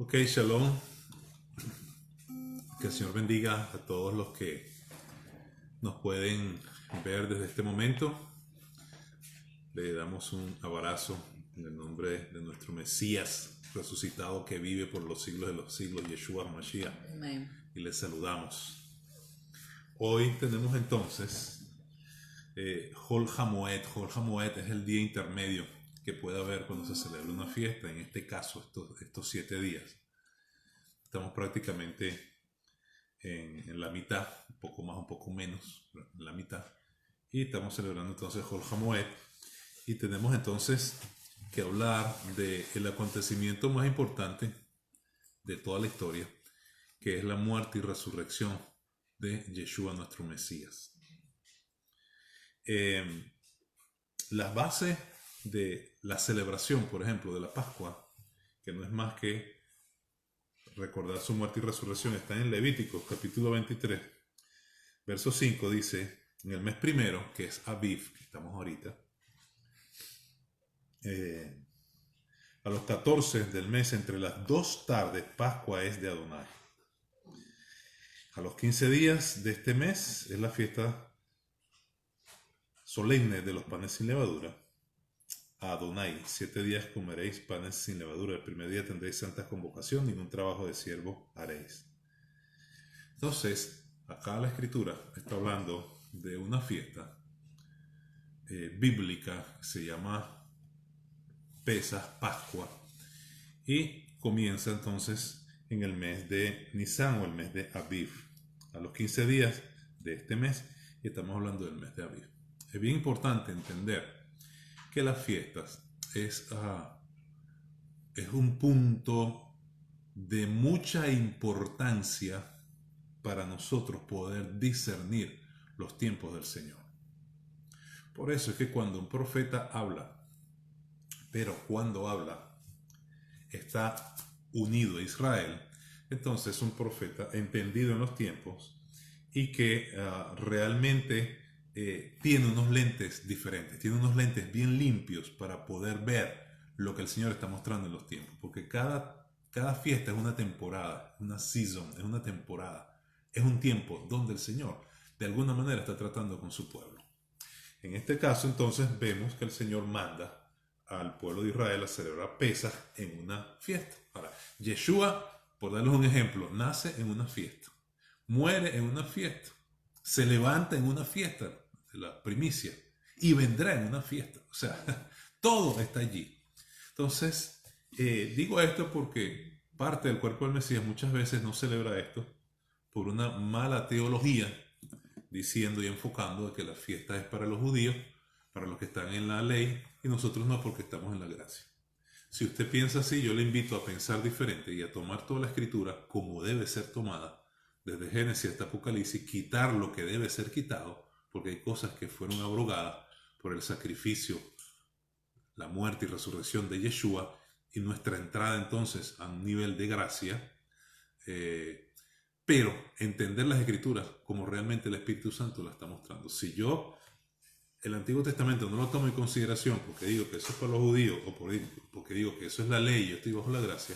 Ok, shalom. Que el Señor bendiga a todos los que nos pueden ver desde este momento. Le damos un abrazo en el nombre de nuestro Mesías resucitado que vive por los siglos de los siglos, Yeshua Mashiach. Amén. Y le saludamos. Hoy tenemos entonces Hol HaMoed. Hol HaMoed es el día intermedio que puede haber cuando se celebra una fiesta. En este caso, estos 7 días. Estamos prácticamente en la mitad, un poco más, un poco menos, en la mitad. Y estamos celebrando entonces Hol HaMoed. Y tenemos entonces que hablar del acontecimiento más importante de toda la historia, que es la muerte y resurrección de Yeshua, nuestro Mesías. Las bases de la celebración, por ejemplo, de la Pascua, que no es más que recordar su muerte y resurrección, está en Levíticos capítulo 23, verso 5, dice: en el mes primero, que es Aviv, que estamos ahorita, a los 14 del mes, entre las 2 tardes, Pascua es de Adonai. A los 15 días de este mes es la fiesta solemne de los panes sin levadura. A Adonai, 7 días comeréis panes sin levadura. El primer día tendréis santa convocación, ningún trabajo de siervo haréis. Entonces, acá la escritura está hablando de una fiesta bíblica que se llama Pesaj, Pascua, y comienza entonces en el mes de Nisan o el mes de Aviv, a los 15 días de este mes, y estamos hablando del mes de Aviv. Es bien importante entender que las fiestas es un punto de mucha importancia para nosotros poder discernir los tiempos del Señor. Por eso es que cuando un profeta habla, pero cuando habla está unido a Israel, entonces es un profeta entendido en los tiempos y que realmente tiene unos lentes diferentes, tiene unos lentes bien limpios para poder ver lo que el Señor está mostrando en los tiempos, porque cada fiesta es una temporada, una season, es una temporada, es un tiempo donde el Señor de alguna manera está tratando con su pueblo. En este caso entonces vemos que el Señor manda al pueblo de Israel a celebrar Pesaj en una fiesta. Ahora, Yeshua, por darles un ejemplo, nace en una fiesta, muere en una fiesta, se levanta en una fiesta, de la primicia, y vendrá en una fiesta. O sea, todo está allí. Entonces, digo esto porque parte del cuerpo del Mesías muchas veces no celebra esto por una mala teología, diciendo y enfocando de que la fiesta es para los judíos, para los que están en la ley, y nosotros no, porque estamos en la gracia. Si usted piensa así, yo le invito a pensar diferente y a tomar toda la escritura como debe ser tomada, desde Génesis hasta Apocalipsis, quitar lo que debe ser quitado, porque hay cosas que fueron abrogadas por el sacrificio, la muerte y resurrección de Yeshua, y nuestra entrada entonces a un nivel de gracia, pero entender las escrituras como realmente el Espíritu Santo la está mostrando. Si yo el Antiguo Testamento no lo tomo en consideración porque digo que eso es para los judíos o porque digo que eso es la ley y yo estoy bajo la gracia,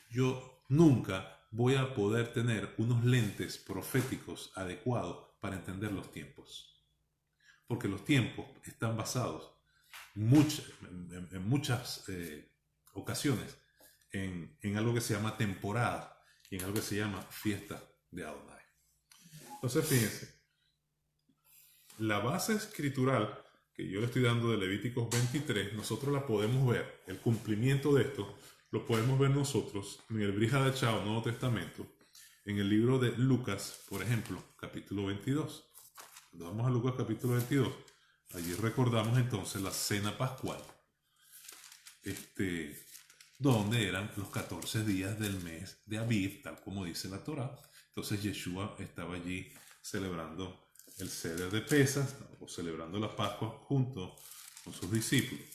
yo nunca voy a poder tener unos lentes proféticos adecuados para entender los tiempos, porque los tiempos están basados en muchas ocasiones en algo que se llama temporada y en algo que se llama fiesta de Adonai. Entonces fíjense, la base escritural que yo le estoy dando de Levíticos 23, nosotros la podemos ver, el cumplimiento de esto lo podemos ver nosotros en el Brit Hadashah, Nuevo Testamento, en el libro de Lucas, por ejemplo, capítulo 22. Cuando vamos a Lucas capítulo 22, allí recordamos entonces la cena pascual, donde eran los 14 días del mes de Aviv, tal como dice la Torá. Entonces Yeshua estaba allí celebrando el Seder de Pesaj, o celebrando la Pascua junto con sus discípulos.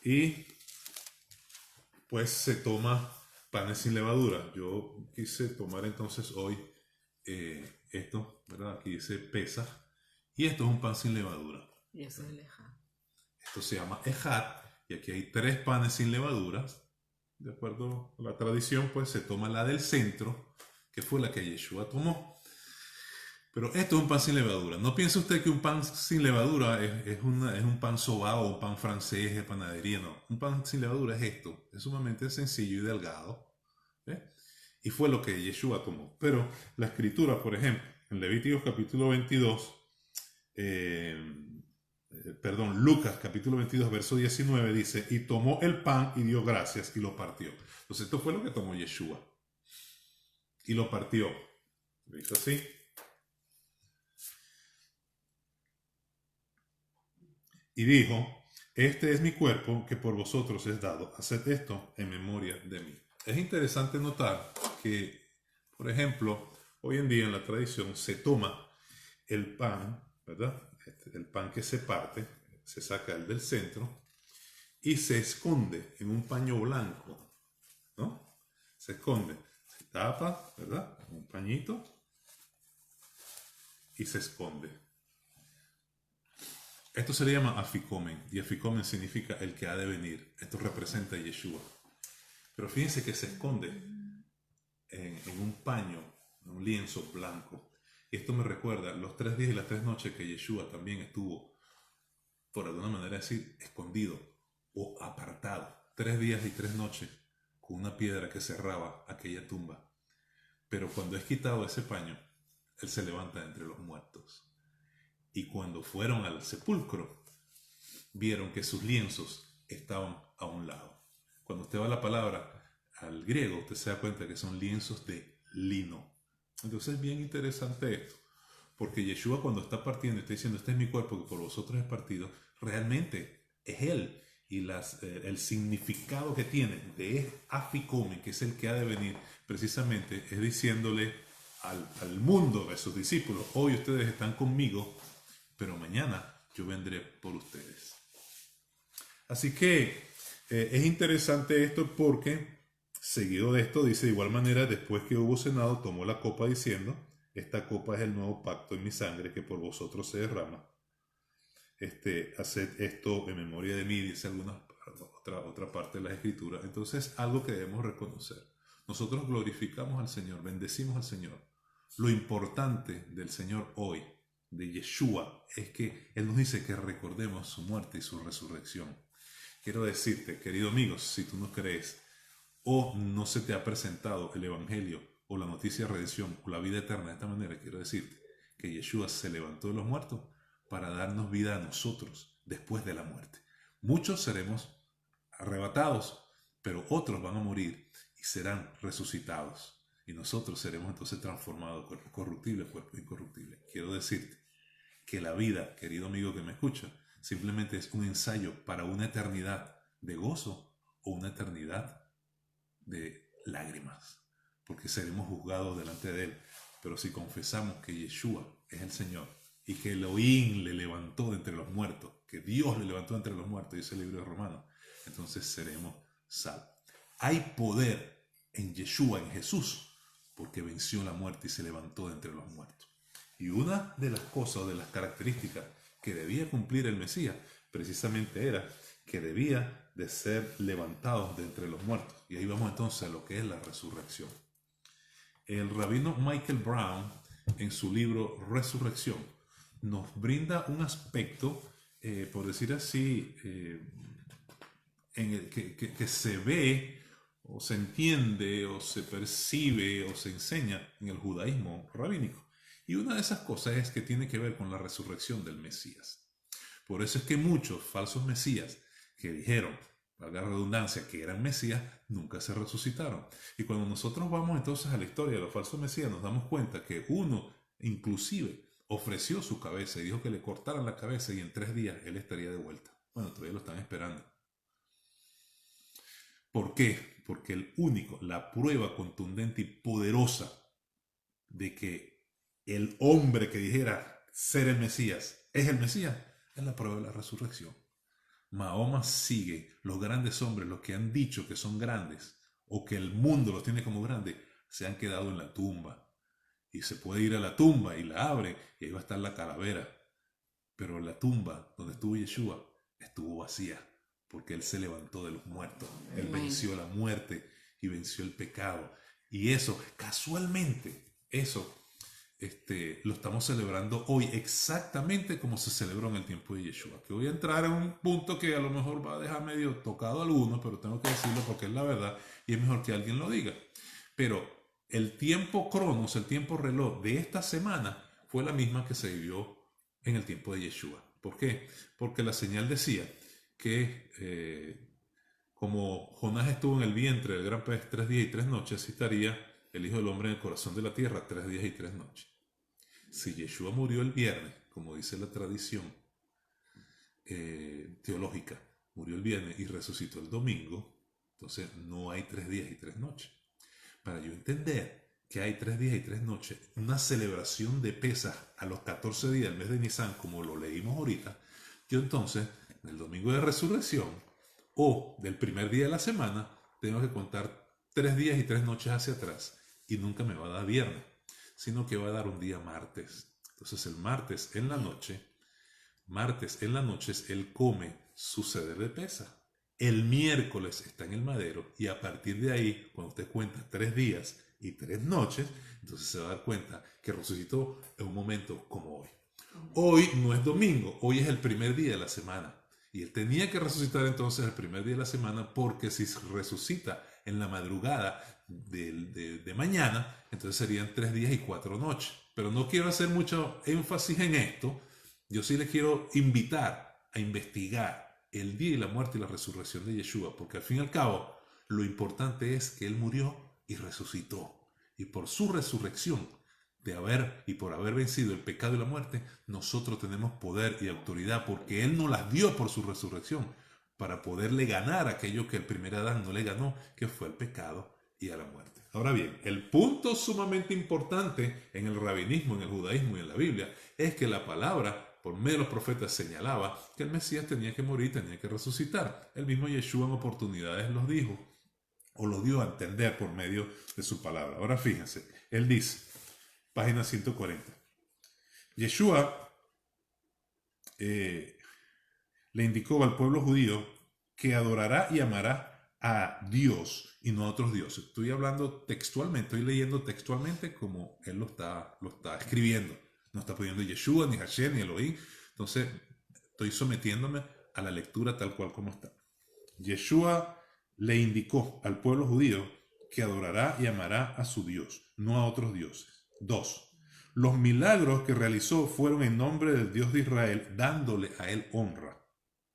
Y pues se toma panes sin levadura. Yo quise tomar entonces hoy esto, ¿verdad? Aquí dice Pesaj, y esto es un pan sin levadura. Y eso es el ejá. Esto se llama ejat, y aquí hay 3 panes sin levaduras, de acuerdo a la tradición, pues se toma la del centro, que fue la que Yeshua tomó. Pero esto es un pan sin levadura. No piense usted que un pan sin levadura es un pan sobao o un pan francés de panadería, no. Un pan sin levadura es esto. Es sumamente sencillo y delgado. ¿Ve? Y fue lo que Yeshua tomó. Pero la escritura, por ejemplo, en Levíticos capítulo 22, Lucas capítulo 22, verso 19 dice, y tomó el pan y dio gracias y lo partió. Entonces esto fue lo que tomó Yeshua. Y lo partió. Lo hizo así. Y dijo, este es mi cuerpo que por vosotros es dado. Haced esto en memoria de mí. Es interesante notar que, por ejemplo, hoy en día en la tradición se toma el pan, ¿verdad? El pan que se parte, se saca el del centro y se esconde en un paño blanco, ¿no? Se esconde, se tapa, ¿verdad? Un pañito y se esconde. Esto se le llama afikomen, y afikomen significa el que ha de venir. Esto representa a Yeshua. Pero fíjense que se esconde en un paño, en un lienzo blanco. Y esto me recuerda los 3 días y las 3 noches que Yeshua también estuvo, por alguna manera decir, escondido o apartado. 3 días y 3 noches con una piedra que cerraba aquella tumba. Pero cuando es quitado ese paño, Él se levanta entre los muertos. Y cuando fueron al sepulcro, vieron que sus lienzos estaban a un lado. Cuando usted va a la palabra al griego, usted se da cuenta que son lienzos de lino. Entonces es bien interesante esto, porque Yeshua cuando está partiendo y está diciendo, este es mi cuerpo que por vosotros es partido, realmente es Él. Y el significado que tiene de afikomen, que es el que ha de venir, precisamente es diciéndole al mundo, a sus discípulos, hoy ustedes están conmigo, pero mañana yo vendré por ustedes. Así que es interesante esto porque, seguido de esto, dice de igual manera, después que hubo cenado, tomó la copa diciendo, esta copa es el nuevo pacto en mi sangre que por vosotros se derrama. Haced esto en memoria de mí, dice otra parte de la escritura. Entonces, algo que debemos reconocer. Nosotros glorificamos al Señor, bendecimos al Señor. Lo importante del Señor hoy, de Yeshua, es que Él nos dice que recordemos su muerte y su resurrección. Quiero decirte, querido amigo, si tú no crees o no se te ha presentado el Evangelio o la noticia de redención o la vida eterna de esta manera, quiero decirte que Yeshua se levantó de los muertos para darnos vida a nosotros después de la muerte. Muchos seremos arrebatados, pero otros van a morir y serán resucitados. Y nosotros seremos entonces transformados, cuerpo corruptible, cuerpo incorruptible. Quiero decirte que la vida, querido amigo que me escucha, simplemente es un ensayo para una eternidad de gozo o una eternidad de lágrimas, porque seremos juzgados delante de Él. Pero si confesamos que Yeshua es el Señor y que Elohim le levantó de entre los muertos, que Dios le levantó de entre los muertos, dice el libro de Romanos, entonces seremos salvos. Hay poder en Yeshua, en Jesús, porque venció la muerte y se levantó de entre los muertos. Y una de las cosas, de las características que debía cumplir el Mesías, precisamente era que debía de ser levantado de entre los muertos. Y ahí vamos entonces a lo que es la resurrección. El rabino Michael Brown, en su libro Resurrección, nos brinda un aspecto, por decir así, en el que se ve o se entiende o se percibe o se enseña en el judaísmo rabínico. Y una de esas cosas es que tiene que ver con la resurrección del Mesías. Por eso es que muchos falsos mesías que dijeron, valga la redundancia, que eran mesías, nunca se resucitaron. Y cuando nosotros vamos entonces a la historia de los falsos mesías, nos damos cuenta que uno inclusive ofreció su cabeza y dijo que le cortaran la cabeza y en 3 días él estaría de vuelta. Bueno, todavía lo están esperando. ¿Por qué? Porque el único, la prueba contundente y poderosa de que el hombre que dijera ser el Mesías es el Mesías, es la prueba de la resurrección. Mahoma sigue, los grandes hombres, los que han dicho que son grandes o que el mundo los tiene como grandes, se han quedado en la tumba. Y se puede ir a la tumba y la abre y ahí va a estar la calavera. Pero la tumba donde estuvo Yeshua estuvo vacía porque Él se levantó de los muertos. Él venció la muerte y venció el pecado. Y eso, casualmente, eso lo estamos celebrando hoy exactamente como se celebró en el tiempo de Yeshua. Que voy a entrar en un punto que a lo mejor va a dejar medio tocado a algunos, pero tengo que decirlo porque es la verdad y es mejor que alguien lo diga. Pero el tiempo cronos, el tiempo reloj de esta semana fue la misma que se vivió en el tiempo de Yeshua. ¿Por qué? Porque la señal decía que como Jonás estuvo en el vientre del gran pez 3 días y 3 noches, así estaría el Hijo del Hombre en el corazón de la tierra 3 días y 3 noches. Si Yeshua murió el viernes, como dice la tradición teológica, murió el viernes y resucitó el domingo, entonces no hay 3 días y 3 noches. Para yo entender que hay 3 días y 3 noches, una celebración de Pesaj a los 14 días del mes de Nisan, como lo leímos ahorita, yo entonces, el domingo de resurrección o del primer día de la semana, tengo que contar 3 días y 3 noches hacia atrás y nunca me va a dar viernes, sino que va a dar un día martes. Entonces el martes en la noche, él come su ceder de Pesaj. El miércoles está en el madero y a partir de ahí, cuando usted cuenta 3 días y 3 noches, entonces se va a dar cuenta que resucitó en un momento como hoy. Hoy no es domingo, hoy es el primer día de la semana. Y él tenía que resucitar entonces el primer día de la semana, porque si resucita en la madrugada de mañana, entonces serían 3 días y 4 noches. Pero no quiero hacer mucho énfasis en esto. Yo sí les quiero invitar a investigar el día y la muerte y la resurrección de Yeshua, porque al fin y al cabo lo importante es que Él murió y resucitó. Y por su resurrección por haber vencido el pecado y la muerte, nosotros tenemos poder y autoridad, porque Él nos las dio por su resurrección, para poderle ganar aquello que el primer Adán no le ganó, que fue el pecado y a la muerte. Ahora bien, el punto sumamente importante en el rabinismo, en el judaísmo y en la Biblia, es que la palabra, por medio de los profetas, señalaba que el Mesías tenía que morir, tenía que resucitar. El mismo Yeshua en oportunidades los dijo, o lo dio a entender por medio de su palabra. Ahora fíjense, Él dice, página 140. Yeshua le indicó al pueblo judío que adorará y amará a Dios y no a otros dioses. Estoy hablando textualmente, estoy leyendo textualmente como él lo está escribiendo. No está poniendo Yeshua, ni Hashem, ni Elohim. Entonces, estoy sometiéndome a la lectura tal cual como está. Yeshua le indicó al pueblo judío que adorará y amará a su Dios, no a otros dioses. 2. Los milagros que realizó fueron en nombre del Dios de Israel, dándole a él honra.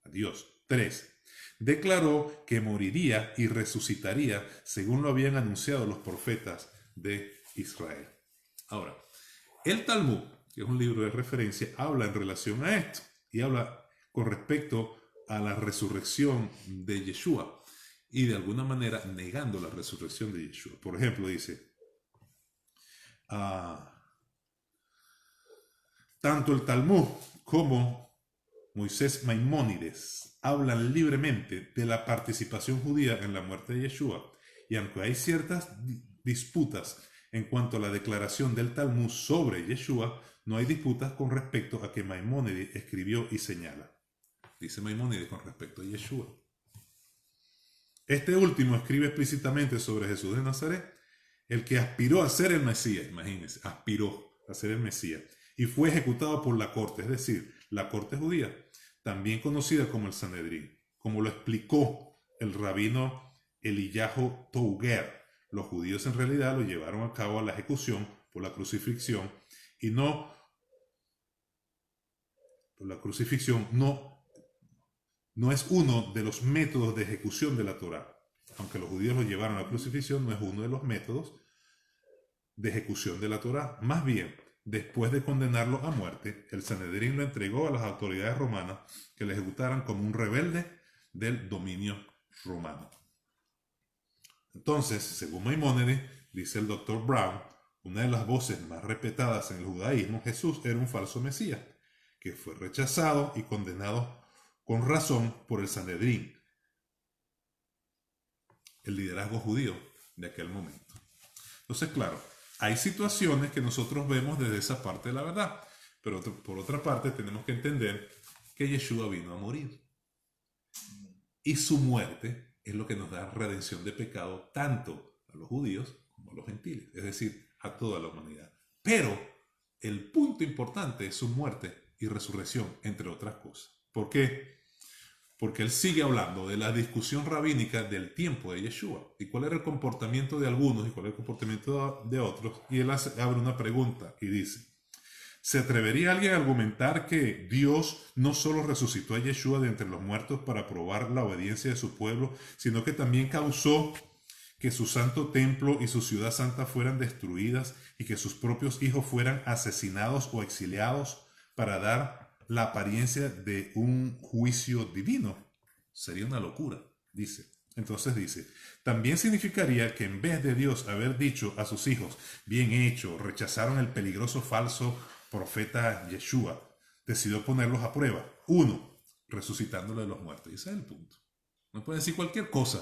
A Dios. 3. Declaró que moriría y resucitaría según lo habían anunciado los profetas de Israel. Ahora, el Talmud, que es un libro de referencia, habla en relación a esto y habla con respecto a la resurrección de Yeshua y de alguna manera negando la resurrección de Yeshua. Por ejemplo, dice, tanto el Talmud como Moisés Maimónides hablan libremente de la participación judía en la muerte de Yeshua, y aunque hay ciertas disputas en cuanto a la declaración del Talmud sobre Yeshua, no hay disputas con respecto a que Maimónides escribió y señala. Dice Maimónides con respecto a Yeshua. Este último escribe explícitamente sobre Jesús de Nazaret, el que aspiró a ser el Mesías, imagínense, aspiró a ser el Mesías, y fue ejecutado por la corte, es decir, la corte judía, también conocida como el Sanedrín, como lo explicó el rabino Eliyahu Touger. Los judíos en realidad lo llevaron a cabo a la ejecución por la crucifixión, y no es uno de los métodos de ejecución de la Torá. Aunque los judíos lo llevaron a la crucifixión, no es uno de los métodos de ejecución de la Torá. Más bien, después de condenarlo a muerte, el Sanedrín lo entregó a las autoridades romanas que lo ejecutaran como un rebelde del dominio romano. Entonces, según Maimónides, dice el Dr. Brown, una de las voces más respetadas en el judaísmo, Jesús era un falso Mesías, que fue rechazado y condenado con razón por el Sanedrín, el liderazgo judío de aquel momento. Entonces, claro, hay situaciones que nosotros vemos desde esa parte de la verdad, pero por otra parte tenemos que entender que Yeshua vino a morir. Y su muerte es lo que nos da redención de pecado tanto a los judíos como a los gentiles, es decir, a toda la humanidad. Pero el punto importante es su muerte y resurrección, entre otras cosas. ¿Por qué? Porque él sigue hablando de la discusión rabínica del tiempo de Yeshua y cuál era el comportamiento de algunos y cuál era el comportamiento de otros. Y él abre una pregunta y dice: ¿se atrevería alguien a argumentar que Dios no solo resucitó a Yeshua de entre los muertos para probar la obediencia de su pueblo, sino que también causó que su santo templo y su ciudad santa fueran destruidas y que sus propios hijos fueran asesinados o exiliados para dar la apariencia de un juicio divino? Sería una locura, dice. Entonces dice, también significaría que en vez de Dios haber dicho a sus hijos, bien hecho, rechazaron el peligroso falso profeta Yeshua, decidió ponerlos a prueba. Uno, resucitándolo de los muertos. Y ese es el punto. No puede decir cualquier cosa,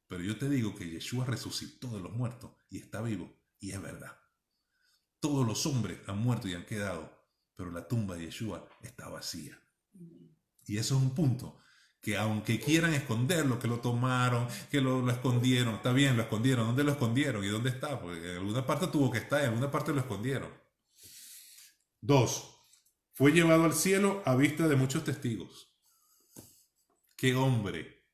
pero yo te digo que Yeshua resucitó de los muertos y está vivo, y es verdad. Todos los hombres han muerto y han quedado, pero la tumba de Yeshua está vacía. Y eso es un punto que aunque quieran esconderlo, que lo tomaron, que lo escondieron, está bien, lo escondieron. ¿Dónde lo escondieron? ¿Y dónde está? Porque en alguna parte tuvo que estar, en alguna parte lo escondieron. 2. Fue llevado al cielo a vista de muchos testigos. ¡Qué hombre!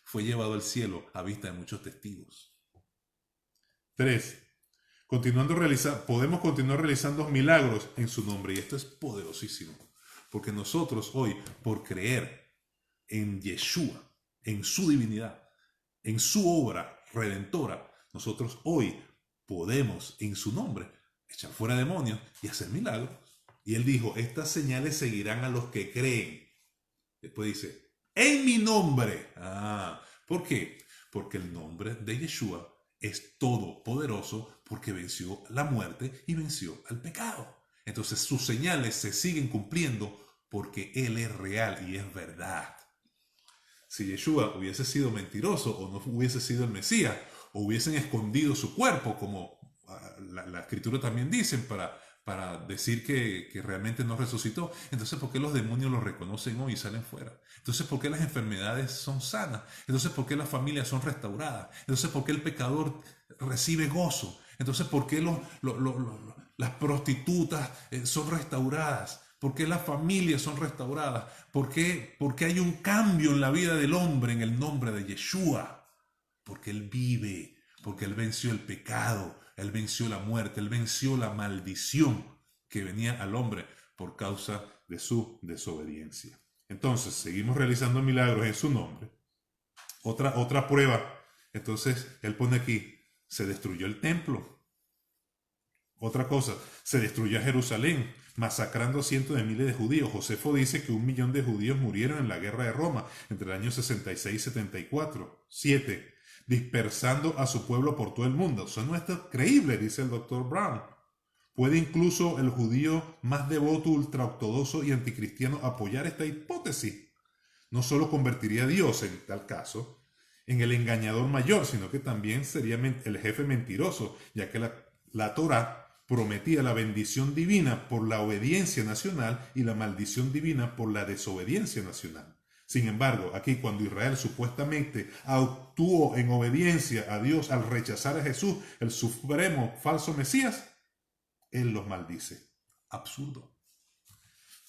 Fue llevado al cielo a vista de muchos testigos. 3. Podemos continuar realizando milagros en su nombre. Y esto es poderosísimo. Porque nosotros hoy, por creer en Yeshua, en su divinidad, en su obra redentora, nosotros hoy podemos en su nombre echar fuera demonios y hacer milagros. Y él dijo, estas señales seguirán a los que creen. Después dice, en mi nombre. ¿Por qué? Porque el nombre de Yeshua es todopoderoso porque venció la muerte y venció al pecado. Entonces sus señales se siguen cumpliendo porque Él es real y es verdad. Si Yeshua hubiese sido mentiroso o no hubiese sido el Mesías, o hubiesen escondido su cuerpo, como la escritura también dicen, para decir que realmente no resucitó, entonces ¿por qué los demonios lo reconocen hoy y salen fuera? Entonces ¿por qué las enfermedades son sanas? Entonces ¿por qué las familias son restauradas? Entonces ¿por qué el pecador recibe gozo? Entonces ¿por qué las prostitutas son restauradas? ¿Por qué las familias son restauradas? ¿Por qué? Porque hay un cambio en la vida del hombre en el nombre de Yeshua. Porque Él vive, porque Él venció el pecado, Él venció la muerte, Él venció la maldición que venía al hombre por causa de su desobediencia. Entonces, seguimos realizando milagros en su nombre. Otra prueba. Entonces, Él pone aquí, se destruyó el templo. Otra cosa, se destruyó Jerusalén, masacrando cientos de miles de judíos. Josefo dice que 1 millón de judíos murieron en la guerra de Roma entre el año 66 y 74. 7. Dispersando a su pueblo por todo el mundo. Eso no es creíble, dice el Dr. Brown. ¿Puede incluso el judío más devoto, ultraortodoxo y anticristiano apoyar esta hipótesis? No solo convertiría a Dios, en tal caso, en el engañador mayor, sino que también sería el jefe mentiroso, ya que la Torá prometía la bendición divina por la obediencia nacional y la maldición divina por la desobediencia nacional. Sin embargo, aquí cuando Israel supuestamente actuó en obediencia a Dios al rechazar a Jesús, el supremo falso Mesías, Él los maldice. Absurdo.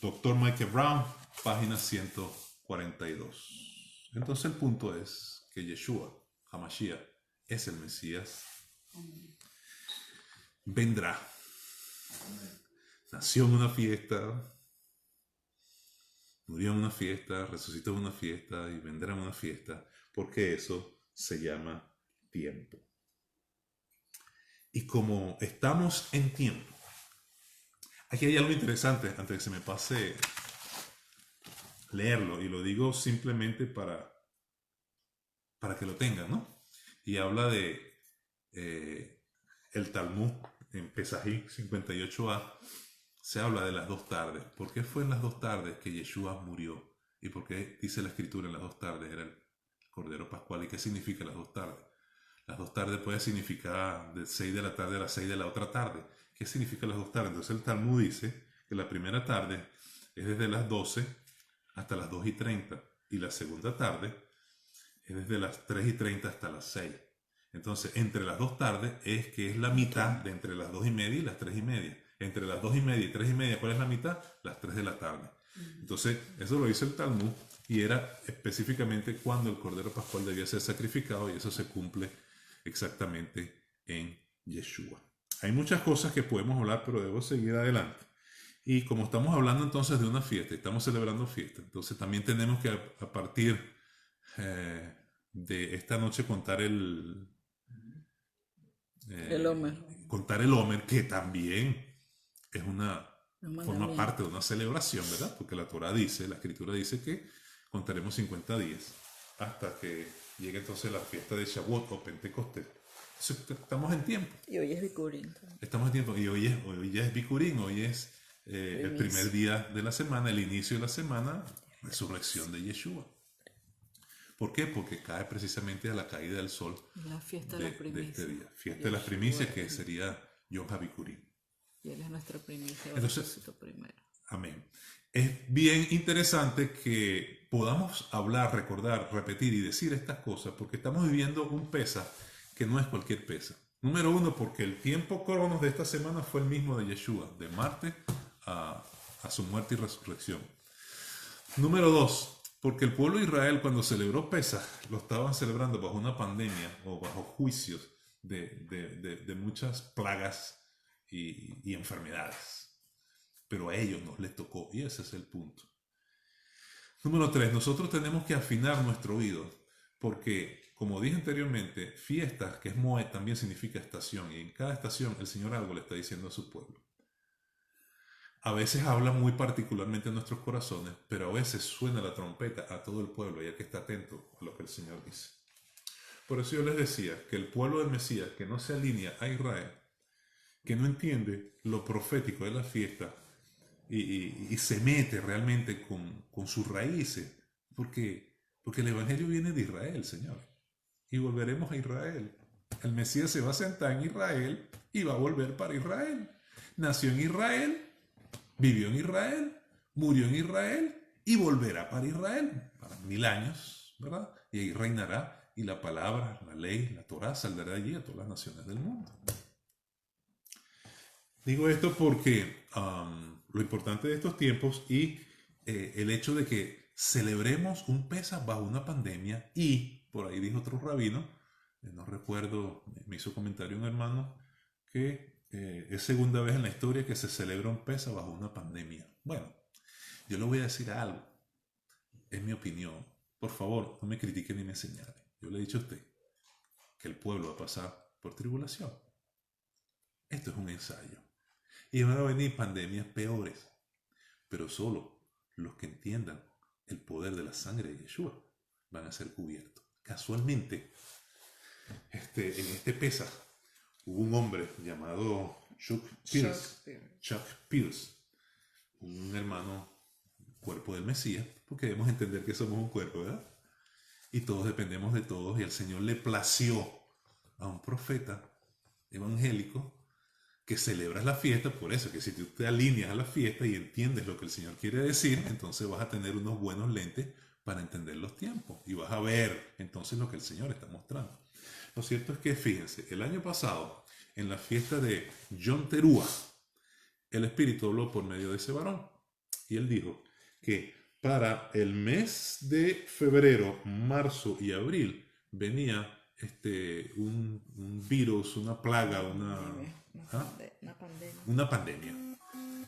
Dr. Michael Brown, página 142. Entonces el punto es que Yeshua, HaMashiach, es el Mesías. Vendrá. Nació en una fiesta, murió en una fiesta, resucitó en una fiesta y vendrá en una fiesta, porque eso se llama tiempo. Y como estamos en tiempo, aquí hay algo interesante, antes de que se me pase leerlo, y lo digo simplemente para que lo tengan, ¿no? Y habla de el Talmud en Pesají 58a. Se habla de las 2 tardes. ¿Por qué fue en las 2 tardes que Yeshua murió? ¿Y por qué dice la escritura en las 2 tardes era el Cordero Pascual? ¿Y qué significa las 2 tardes? Las 2 tardes puede significar de 6 de la tarde a las 6 de la otra tarde. ¿Qué significa las 2 tardes? Entonces el Talmud dice que la primera tarde es desde las 12 hasta las 2:30 y la segunda tarde es desde las 3:30 hasta las 6. Entonces, entre las 2 tardes es que es la mitad de entre las 2:30 y las 3:30. Entre las 2:30 y 3:30, ¿cuál es la mitad? Las 3 de la tarde. Entonces, eso lo dice el Talmud y era específicamente cuando el Cordero Pascual debía ser sacrificado, y eso se cumple exactamente en Yeshua. Hay muchas cosas que podemos hablar, pero debo seguir adelante. Y como estamos hablando entonces de una fiesta, estamos celebrando fiesta, entonces también tenemos que a partir de esta noche contar El Homer. contar el Omer, que también es una Un forma mandamiento. parte de una celebración, ¿verdad? Porque la Torah dice, la Escritura dice que contaremos 50 días hasta que llegue entonces la fiesta de Shavuot o Pentecostés. Entonces, estamos en tiempo. Y hoy es Bikurim. Estamos en tiempo. Y hoy ya es Bikurim, hoy es el primer día de la semana, el inicio de la semana, resurrección de Yeshua. ¿Por qué? Porque cae precisamente a la caída del sol La fiesta de la de primicia. este día. Fiesta de las primicias, que sería Yom HaBikurim. Y Él es nuestra primicia. Entonces, Resucitó primero. amén. Es bien interesante que podamos hablar, recordar, repetir y decir estas cosas, porque estamos viviendo un Pesa que no es cualquier Pesa. Número uno, porque el tiempo cronos de esta semana fue el mismo de Yeshua, de martes a su muerte y resurrección. Número dos, porque el pueblo de Israel, cuando celebró Pesaj, lo estaban celebrando bajo una pandemia o bajo juicios de muchas plagas y enfermedades. Pero a ellos nos les tocó, y ese es el punto. Número tres, nosotros tenemos que afinar nuestro oído, porque, como dije anteriormente, fiestas, que es Moed, también significa estación, y en cada estación el Señor algo le está diciendo a su pueblo. A veces habla muy particularmente en nuestros corazones, pero a veces suena la trompeta a todo el pueblo y hay que estar atento a lo que el Señor dice. Por eso yo les decía que el pueblo del Mesías que no se alinea a Israel, que no entiende lo profético de la fiesta y se mete realmente con sus raíces, porque el Evangelio viene de Israel, Señor, y volveremos a Israel. El Mesías se va a sentar en Israel y va a volver para Israel. Nació en Israel, vivió en Israel, murió en Israel y volverá para Israel para 1000 años, ¿verdad? Y ahí reinará y la palabra, la ley, la Torah saldrá de allí a todas las naciones del mundo. Digo esto porque lo importante de estos tiempos y el hecho de que celebremos un Pesaj bajo una pandemia y, por ahí dijo otro rabino, no recuerdo, me hizo comentario un hermano, que es segunda vez en la historia que se celebra un Pesaj bajo una pandemia. Bueno, yo le voy a decir algo, es mi opinión. Por favor, no me critique ni me señale. Yo le he dicho a usted que el pueblo va a pasar por tribulación. Esto es un ensayo. Y van a venir pandemias peores, pero solo los que entiendan el poder de la sangre de Yeshua van a ser cubiertos. Casualmente, en este Pesaj hubo un hombre llamado Chuck Pierce, un hermano, cuerpo del Mesías, porque debemos entender que somos un cuerpo, ¿verdad? Y todos dependemos de todos, y el Señor le plació a un profeta evangélico que celebras la fiesta, por eso que si tú te alineas a la fiesta y entiendes lo que el Señor quiere decir, entonces vas a tener unos buenos lentes para entender los tiempos y vas a ver entonces lo que el Señor está mostrando. Lo cierto es que, fíjense, el año pasado, en la fiesta de Yom Teruah, el Espíritu habló por medio de ese varón y él dijo que para el mes de febrero, marzo y abril venía un virus, una plaga, una pandemia.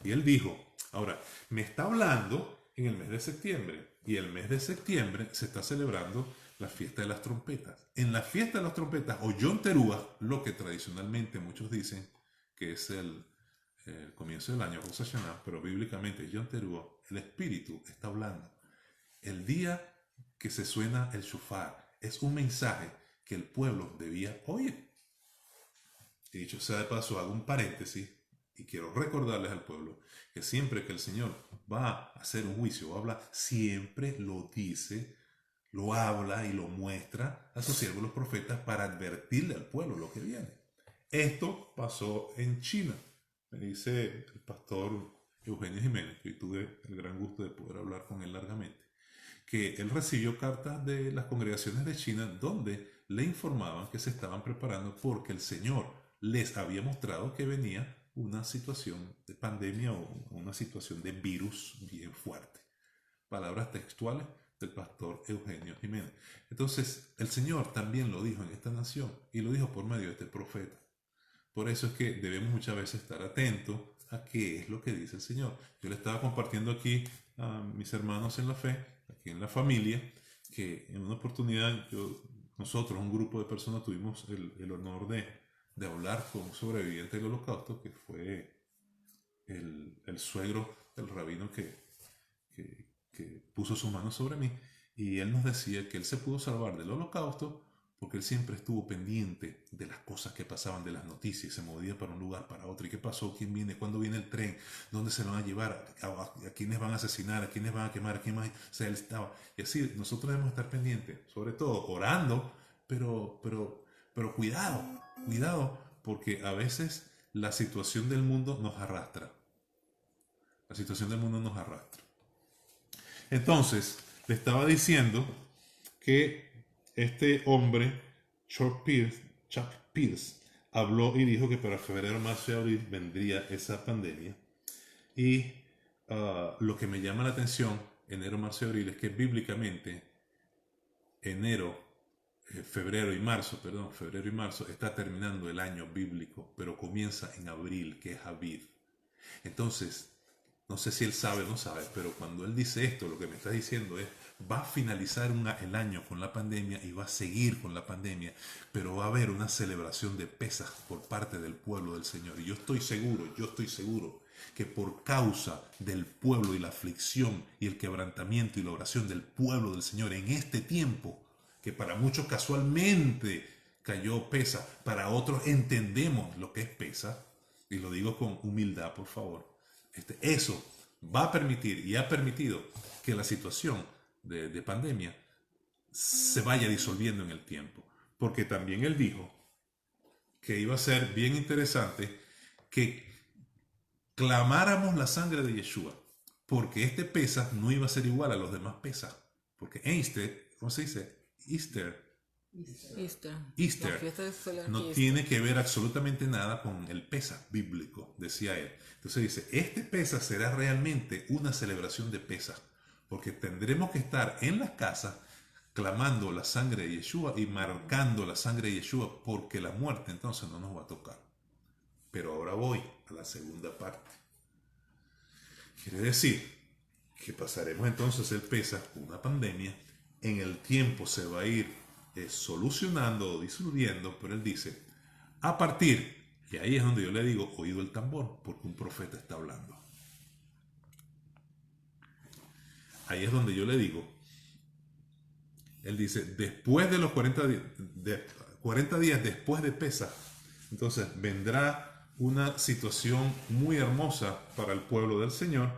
Y él dijo, ahora, me está hablando en el mes de septiembre, y el mes de septiembre se está celebrando la fiesta de las trompetas. En la fiesta de las trompetas, o Yom Teruah, lo que tradicionalmente muchos dicen que es el comienzo del año, Rosh Hashanah, pero bíblicamente Yom Teruah, el Espíritu está hablando. El día que se suena el shofar es un mensaje que el pueblo debía oír. Y dicho sea de paso, hago un paréntesis y quiero recordarles al pueblo que siempre que el Señor va a hacer un juicio o habla, siempre lo dice, lo habla y lo muestra a sus siervos los profetas para advertirle al pueblo lo que viene. Esto pasó en China, me dice el pastor Eugenio Jiménez, que tuve el gran gusto de poder hablar con él largamente, que él recibió cartas de las congregaciones de China donde le informaban que se estaban preparando porque el Señor les había mostrado que venía una situación de pandemia o una situación de virus bien fuerte. Palabras textuales del pastor Eugenio Jiménez. Entonces, el Señor también lo dijo en esta nación y lo dijo por medio de este profeta. Por eso es que debemos muchas veces estar atentos a qué es lo que dice el Señor. Yo le estaba compartiendo aquí a mis hermanos en la fe, aquí en la familia, que en una oportunidad nosotros, un grupo de personas, tuvimos el honor de hablar con un sobreviviente del Holocausto, que fue el suegro del rabino que puso sus manos sobre mí, y él nos decía que él se pudo salvar del Holocausto porque él siempre estuvo pendiente de las cosas que pasaban, de las noticias, se movía para un lugar, para otro, y qué pasó, quién viene, cuándo viene el tren, dónde se lo van a llevar, a quiénes van a asesinar, a quiénes van a quemar, a quién más, o sea, él estaba, y así nosotros debemos estar pendientes, sobre todo orando, pero cuidado, porque a veces la situación del mundo nos arrastra, la situación del mundo nos arrastra. Entonces, le estaba diciendo que este hombre, Chuck Pierce, habló y dijo que para febrero, marzo y abril vendría esa pandemia. Y lo que me llama la atención, enero, marzo y abril, es que bíblicamente febrero y marzo está terminando el año bíblico, pero comienza en abril, que es Aviv. Entonces, no sé si él sabe o no sabe, pero cuando él dice esto, lo que me está diciendo es, va a finalizar el año con la pandemia y va a seguir con la pandemia, pero va a haber una celebración de Pesaj por parte del pueblo del Señor. Y yo estoy seguro que por causa del pueblo y la aflicción y el quebrantamiento y la oración del pueblo del Señor en este tiempo, que para muchos casualmente cayó Pesaj, para otros entendemos lo que es Pesaj, y lo digo con humildad, por favor. Eso va a permitir y ha permitido que la situación de pandemia se vaya disolviendo en el tiempo. Porque también él dijo que iba a ser bien interesante que clamáramos la sangre de Yeshua. Porque este Pesaj no iba a ser igual a los demás Pesaj. Porque ¿cómo se dice? Easter no tiene que ver absolutamente nada con el Pesaj bíblico, decía él. Entonces dice, este Pesaj será realmente una celebración de Pesaj, porque tendremos que estar en las casas clamando la sangre de Yeshua y marcando la sangre de Yeshua, porque la muerte entonces no nos va a tocar. Pero ahora voy a la segunda parte. Quiere decir que pasaremos entonces el Pesaj, una pandemia, en el tiempo se va a ir solucionando o disolviendo, pero él dice, a partir, y ahí es donde yo le digo, oído el tambor, porque un profeta está hablando. Ahí es donde yo le digo, él dice, después de los 40 días después de Pesaj, entonces vendrá una situación muy hermosa para el pueblo del Señor,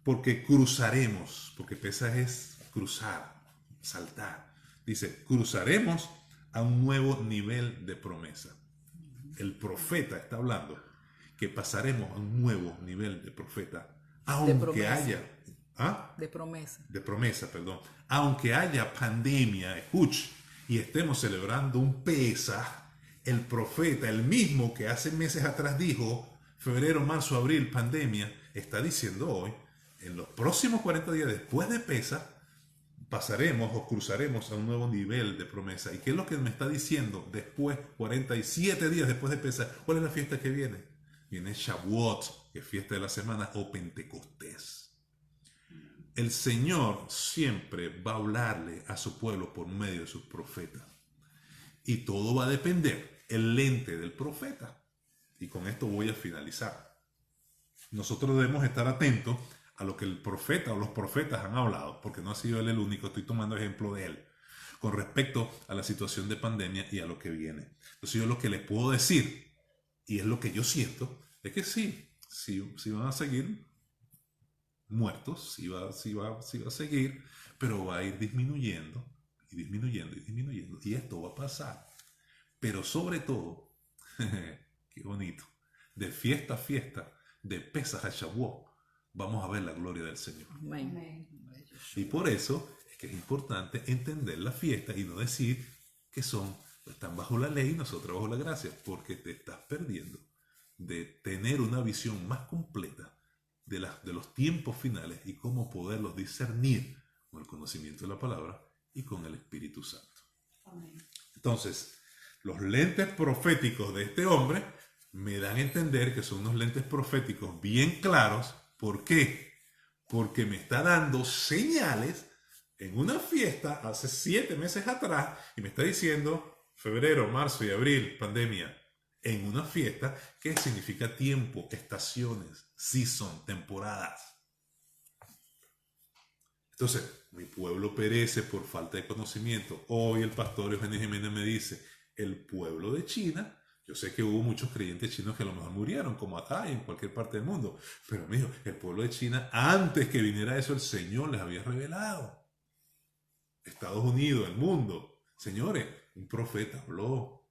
porque cruzaremos, porque Pesaj es cruzar, saltar. Dice, cruzaremos a un nuevo nivel de promesa. El profeta está hablando que pasaremos a un nuevo nivel de profeta, aunque haya... De promesa. De promesa, perdón. Aunque haya pandemia, escuche, y estemos celebrando un Pesaj, el profeta, el mismo que hace meses atrás dijo, febrero, marzo, abril, pandemia, está diciendo hoy, en los próximos 40 días después de Pesaj, pasaremos o cruzaremos a un nuevo nivel de promesa. ¿Y qué es lo que me está diciendo después, 47 días después de Pesaj? ¿Cuál es la fiesta que viene? Viene Shavuot, que es fiesta de la semana, o Pentecostés. El Señor siempre va a hablarle a su pueblo por medio de sus profetas. Y todo va a depender el lente del profeta. Y con esto voy a finalizar. Nosotros debemos estar atentos a lo que el profeta o los profetas han hablado, porque no ha sido él el único, estoy tomando ejemplo de él, con respecto a la situación de pandemia y a lo que viene. Entonces yo lo que les puedo decir, y es lo que yo siento, es que sí van a seguir muertos, sí va a seguir, pero va a ir disminuyendo, y esto va a pasar. Pero sobre todo, qué bonito, de fiesta a fiesta, de Pesaj a Shavuot, vamos a ver la gloria del Señor. Amén. Y por eso es que es importante entender la fiesta y no decir que están bajo la ley y nosotros bajo la gracia, porque te estás perdiendo de tener una visión más completa de los tiempos finales y cómo poderlos discernir con el conocimiento de la palabra y con el Espíritu Santo. Amén. Entonces, los lentes proféticos de este hombre me dan a entender que son unos lentes proféticos bien claros. ¿Por qué? Porque me está dando señales en una fiesta hace 7 meses atrás y me está diciendo febrero, marzo y abril, pandemia, en una fiesta que significa tiempo, estaciones, season, temporadas. Entonces, mi pueblo perece por falta de conocimiento. Hoy el pastor Eugenio Jiménez me dice, el pueblo de China, yo sé que hubo muchos creyentes chinos que a lo mejor murieron, como acá y en cualquier parte del mundo, pero mijo, el pueblo de China, antes que viniera eso, el Señor les había revelado. Estados Unidos, el mundo. Señores, un profeta habló.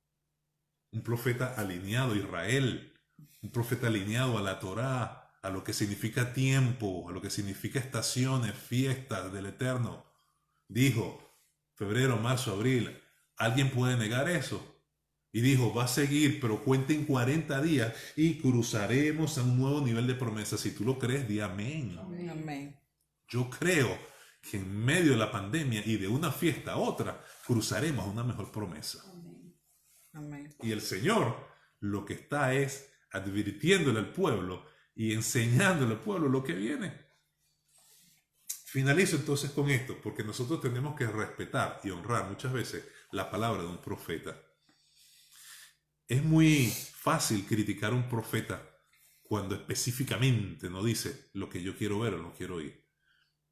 Un profeta alineado a Israel. Un profeta alineado a la Torá, a lo que significa tiempo, a lo que significa estaciones, fiestas del Eterno. Dijo, febrero, marzo, abril. ¿Alguien puede negar eso? Y dijo, va a seguir, pero cuenten 40 días y cruzaremos a un nuevo nivel de promesa. Si tú lo crees, di amén. Amén. Yo creo que en medio de la pandemia y de una fiesta a otra, cruzaremos a una mejor promesa. Amén. Y el Señor lo que está es advirtiéndole al pueblo y enseñándole al pueblo lo que viene. Finalizo entonces con esto, porque nosotros tenemos que respetar y honrar muchas veces la palabra de un profeta. Es muy fácil criticar a un profeta cuando específicamente no dice lo que yo quiero ver o no quiero oír.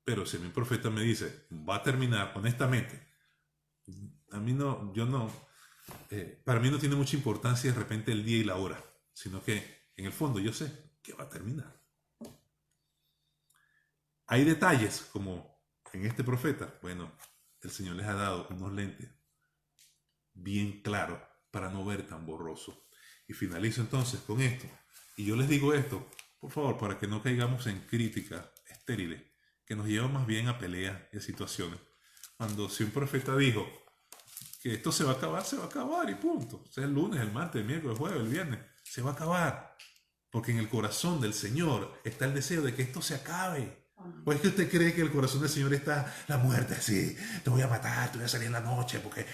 Pero si mi profeta me dice, va a terminar, honestamente, a mí no, yo no, para mí no tiene mucha importancia de repente el día y la hora, sino que en el fondo yo sé que va a terminar. Hay detalles como en este profeta, bueno, el Señor les ha dado unos lentes bien claros para no ver tan borroso. Y finalizo entonces con esto. Y yo les digo esto, por favor, para que no caigamos en críticas estériles, que nos llevan más bien a peleas y a situaciones. Cuando si un profeta dijo que esto se va a acabar y punto. O sea, el lunes, el martes, el miércoles, el jueves, el viernes, se va a acabar. Porque en el corazón del Señor está el deseo de que esto se acabe. ¿O es que usted cree que el corazón del Señor está la muerte? Sí, te voy a matar, te voy a salir en la noche porque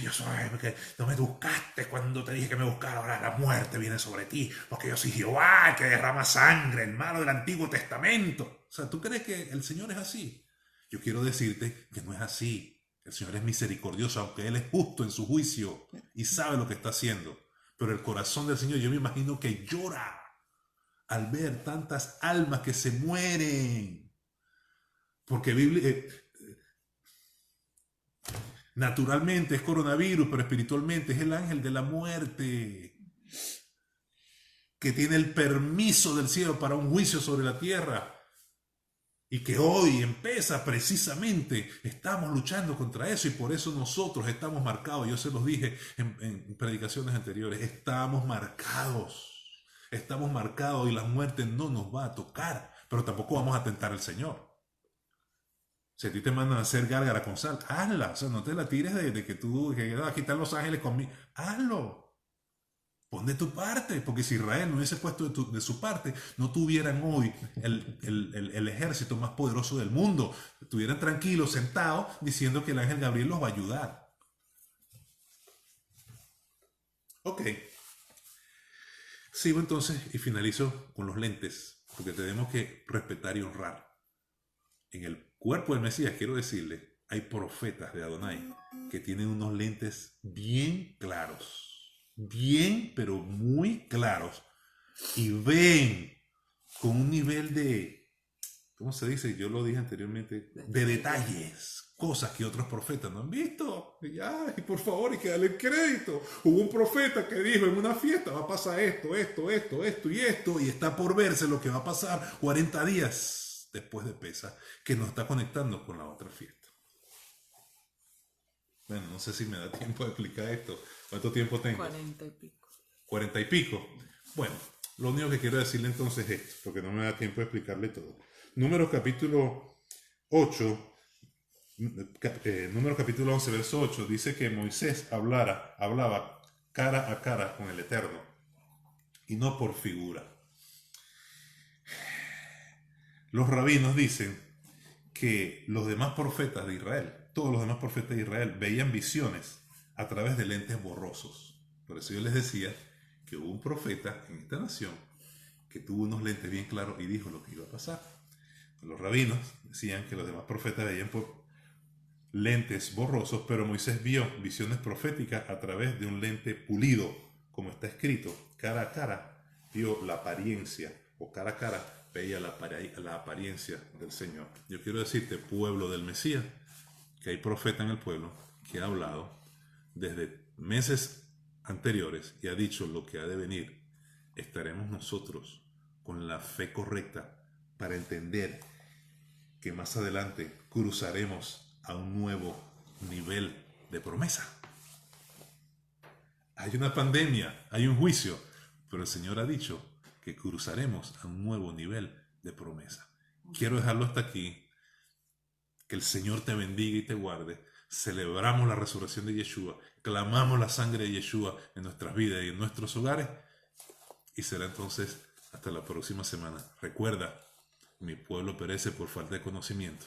yo soy, porque no me buscaste cuando te dije que me buscara, ahora la muerte viene sobre ti, porque yo soy Jehová, que derrama sangre, el malo del Antiguo Testamento. O sea, ¿tú crees que el Señor es así? Yo quiero decirte que no es así. El Señor es misericordioso, aunque Él es justo en su juicio y sabe lo que está haciendo. Pero el corazón del Señor, yo me imagino que llora al ver tantas almas que se mueren. Porque naturalmente es coronavirus, pero espiritualmente es el ángel de la muerte, que tiene el permiso del cielo para un juicio sobre la tierra. Y que hoy empieza precisamente, estamos luchando contra eso y por eso nosotros estamos marcados. Yo se los dije en predicaciones anteriores, estamos marcados y la muerte no nos va a tocar, pero tampoco vamos a tentar al Señor. Si a ti te mandan a hacer gárgara con sal, hazla, o sea, no te la tires de que tú, que aquí están los ángeles conmigo, hazlo. Pon de tu parte, porque si Israel no hubiese puesto de su parte, no tuvieran hoy el ejército más poderoso del mundo. Estuvieran tranquilos, sentados, diciendo que el ángel Gabriel los va a ayudar. Ok. Sigo entonces y finalizo con los lentes, porque tenemos que respetar y honrar. En el cuerpo del Mesías, quiero decirle, hay profetas de Adonai que tienen unos lentes bien claros. Bien, pero muy claros, y ven con un nivel de, ¿cómo se dice? Yo lo dije anteriormente, de detalles, cosas que otros profetas no han visto. Y por favor, hay que darle crédito. Hubo un profeta que dijo en una fiesta, va a pasar esto, y está por verse lo que va a pasar 40 días después de Pesa, que nos está conectando con la otra fiesta. Bueno, no sé si me da tiempo de explicar esto. ¿Cuánto tiempo tengo? 40 y pico. 40 y pico. Bueno, lo único que quiero decirle entonces es esto, porque no me da tiempo de explicarle todo. Números capítulo 8, Número capítulo 11, verso 8, dice que Moisés hablaba cara a cara con el Eterno y no por figura. Los rabinos dicen que los demás profetas de Israel, todos los demás profetas de Israel, veían visiones a través de lentes borrosos. Por eso yo les decía que hubo un profeta en esta nación que tuvo unos lentes bien claros y dijo lo que iba a pasar. Los rabinos decían que los demás profetas veían por lentes borrosos, pero Moisés vio visiones proféticas a través de un lente pulido, como está escrito, cara a cara vio la apariencia, o cara a cara veía la apariencia del Señor. Yo quiero decirte, pueblo del Mesías, que hay profeta en el pueblo que ha hablado desde meses anteriores y ha dicho lo que ha de venir. Estaremos nosotros con la fe correcta para entender que más adelante cruzaremos a un nuevo nivel de promesa. Hay una pandemia, hay un juicio, pero el Señor ha dicho que cruzaremos a un nuevo nivel de promesa. Quiero dejarlo hasta aquí. Que el Señor te bendiga y te guarde. Celebramos la resurrección de Yeshua, clamamos la sangre de Yeshua en nuestras vidas y en nuestros hogares. Y será entonces hasta la próxima semana. Recuerda, mi pueblo perece por falta de conocimiento,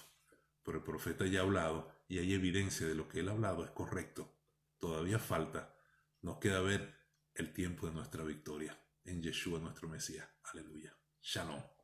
pero el profeta ya ha hablado y hay evidencia de lo que él ha hablado es correcto. Todavía falta, nos queda ver el tiempo de nuestra victoria en Yeshua nuestro Mesías. Aleluya. Shalom.